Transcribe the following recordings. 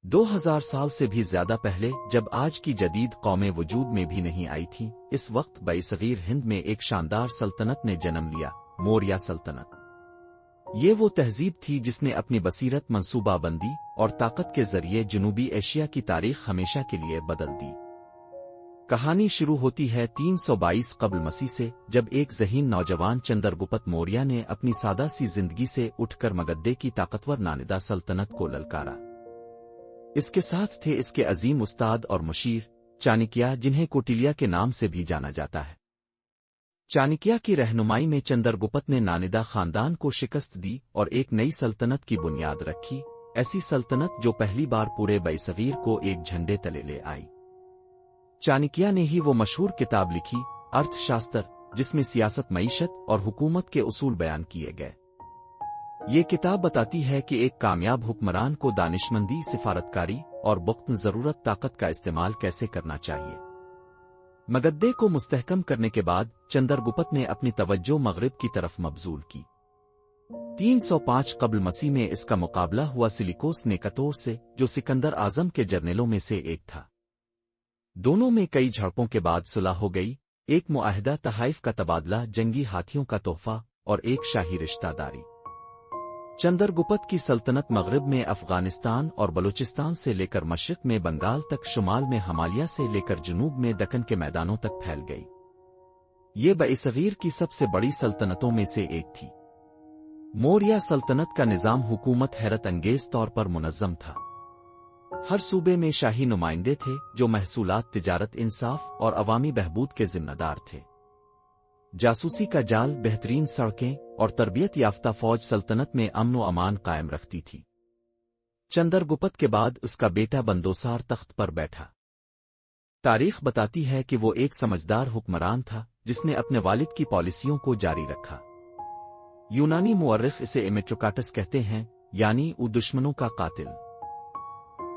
2000 سال سے بھی زیادہ پہلے، جب آج کی جدید قومیں وجود میں بھی نہیں آئی تھیں، اس وقت برصغیر ہند میں ایک شاندار سلطنت نے جنم لیا، موریہ سلطنت۔ یہ وہ تہذیب تھی جس نے اپنی بصیرت، منصوبہ بندی اور طاقت کے ذریعے جنوبی ایشیا کی تاریخ ہمیشہ کے لیے بدل دی۔ کہانی شروع ہوتی ہے 322 قبل مسیح سے، جب ایک ذہین نوجوان چندرگپت موریہ نے اپنی سادہ سی زندگی سے اٹھ کر مگدھے کی طاقتور ناندیدہ سلطنت کو للکارا۔ اس کے ساتھ تھے اس کے عظیم استاد اور مشیر چانکیہ، جنہیں کوٹلیا کے نام سے بھی جانا جاتا ہے۔ چانکیہ کی رہنمائی میں چندرگپت نے ناندیدہ خاندان کو شکست دی اور ایک نئی سلطنت کی بنیاد رکھی، ایسی سلطنت جو پہلی بار پورے برصغیر کو ایک جھنڈے تلے لے آئی۔ چانکیہ نے ہی وہ مشہور کتاب لکھی، ارتھ شاستر، جس میں سیاست، معیشت اور حکومت کے اصول بیان کیے گئے۔ یہ کتاب بتاتی ہے کہ ایک کامیاب حکمران کو دانشمندی، سفارتکاری اور وقت ضرورت طاقت کا استعمال کیسے کرنا چاہیے۔ مگدھے کو مستحکم کرنے کے بعد چندرگپت نے اپنی توجہ مغرب کی طرف مبذول کی۔ 305 قبل مسیح میں اس کا مقابلہ ہوا سلیکوس نیکاتور سے، جو سکندر اعظم کے جرنیلوں میں سے ایک تھا۔ دونوں میں کئی جھڑپوں کے بعد صلح ہو گئی، ایک معاہدہ تحائف کا تبادلہ، جنگی ہاتھیوں کا تحفہ اور ایک شاہی رشتہ داری۔ چندرگپت کی سلطنت مغرب میں افغانستان اور بلوچستان سے لے کر مشرق میں بنگال تک، شمال میں ہمالیہ سے لے کر جنوب میں دکن کے میدانوں تک پھیل گئی۔ یہ برصغیر کی سب سے بڑی سلطنتوں میں سے ایک تھی۔ موریہ سلطنت کا نظام حکومت حیرت انگیز طور پر منظم تھا۔ ہر صوبے میں شاہی نمائندے تھے جو محصولات، تجارت، انصاف اور عوامی بہبود کے ذمہ دار تھے۔ جاسوسی کا جال، بہترین سڑکیں اور تربیت یافتہ فوج سلطنت میں امن و امان قائم رکھتی تھی۔ چندرگپت کے بعد اس کا بیٹا بندوسار تخت پر بیٹھا۔ تاریخ بتاتی ہے کہ وہ ایک سمجھدار حکمران تھا جس نے اپنے والد کی پالیسیوں کو جاری رکھا۔ یونانی مورخ اسے ایمیٹروکاٹس کہتے ہیں، یعنی دشمنوں کا قاتل۔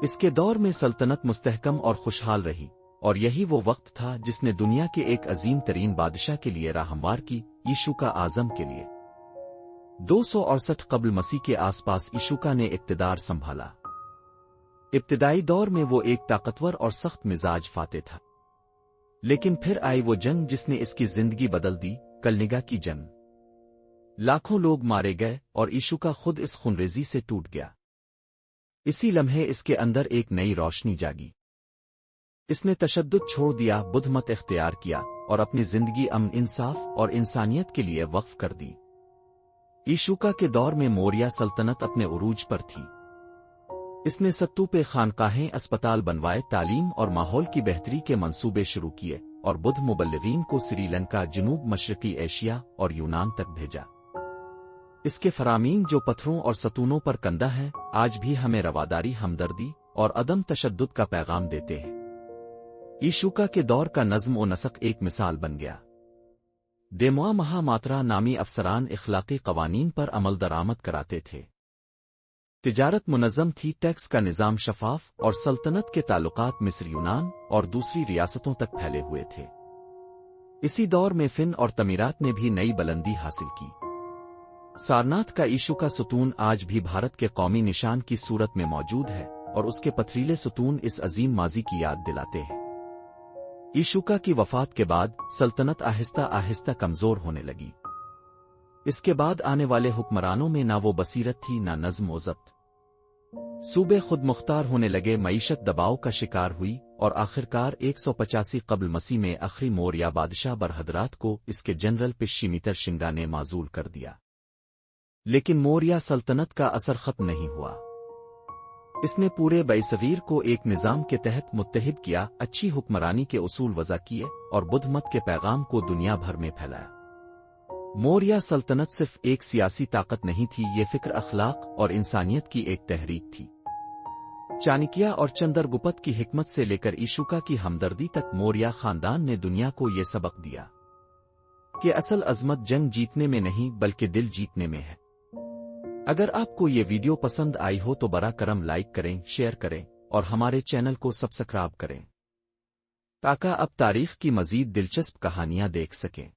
اس کے دور میں سلطنت مستحکم اور خوشحال رہی، اور یہی وہ وقت تھا جس نے دنیا کے ایک عظیم ترین بادشاہ کے لیے راہ ہموار کی، یشوع اعظم کے لیے۔ 268 قبل مسیح کے آس پاس یشوع نے اقتدار سنبھالا۔ ابتدائی دور میں وہ ایک طاقتور اور سخت مزاج فاتح تھا، لیکن پھر آئی وہ جنگ جس نے اس کی زندگی بدل دی، کلنگا کی جنگ۔ لاکھوں لوگ مارے گئے اور یشوع خود اس خونریزی سے ٹوٹ گیا۔ اسی لمحے اس کے اندر ایک نئی روشنی جاگی۔ اس نے تشدد چھوڑ دیا، بدھ مت اختیار کیا اور اپنی زندگی امن، انصاف اور انسانیت کے لیے وقف کر دی۔ یشوع کے دور میں موریہ سلطنت اپنے عروج پر تھی۔ اس نے ستوپے، خانقاہیں، اسپتال بنوائے، تعلیم اور ماحول کی بہتری کے منصوبے شروع کیے اور بدھ مبلغین کو سری لنکا، جنوب مشرقی ایشیا اور یونان تک بھیجا۔ اس کے فرامین جو پتھروں اور ستونوں پر کندہ ہیں، آج بھی ہمیں رواداری، ہمدردی اور عدم تشدد کا پیغام دیتے ہیں۔ یشوع کے دور کا نظم و نسق ایک مثال بن گیا۔ دیموا مہا ماترا نامی افسران اخلاقی قوانین پر عمل درآمد کراتے تھے۔ تجارت منظم تھی، ٹیکس کا نظام شفاف، اور سلطنت کے تعلقات مصر، یونان اور دوسری ریاستوں تک پھیلے ہوئے تھے۔ اسی دور میں فن اور تعمیرات نے بھی نئی بلندی حاصل کی۔ سارناتھ کا یشوع ستون آج بھی بھارت کے قومی نشان کی صورت میں موجود ہے، اور اس کے پتھریلے ستون اس عظیم ماضی کی یاد دلاتے ہیں۔ یشوع کی وفات کے بعد سلطنت آہستہ آہستہ کمزور ہونے لگی۔ اس کے بعد آنے والے حکمرانوں میں نہ وہ بصیرت تھی، نہ نظم و ضبط۔ صوبے خود مختار ہونے لگے، معیشت دباؤ کا شکار ہوئی، اور آخرکار 185 قبل مسیح میں آخری موریہ بادشاہ برہدراتھ کو اس کے جنرل پشیمیتر شنگا نے معزول کر دیا۔ لیکن موریہ سلطنت کا اثر ختم نہیں ہوا۔ اس نے پورے برصغیر کو ایک نظام کے تحت متحد کیا، اچھی حکمرانی کے اصول وضع کیے اور بدھ مت کے پیغام کو دنیا بھر میں پھیلایا۔ موریہ سلطنت صرف ایک سیاسی طاقت نہیں تھی، یہ فکر، اخلاق اور انسانیت کی ایک تحریک تھی۔ چانکیہ اور چندرگپت کی حکمت سے لے کر یشوع کی ہمدردی تک، موریہ خاندان نے دنیا کو یہ سبق دیا کہ اصل عظمت جنگ جیتنے میں نہیں بلکہ دل جیتنے میں ہے۔ اگر آپ کو یہ ویڈیو پسند آئی ہو تو براہ کرم لائک کریں، شیئر کریں اور ہمارے چینل کو سبسکرائب کریں تاکہ آپ تاریخ کی مزید دلچسپ کہانیاں دیکھ سکیں۔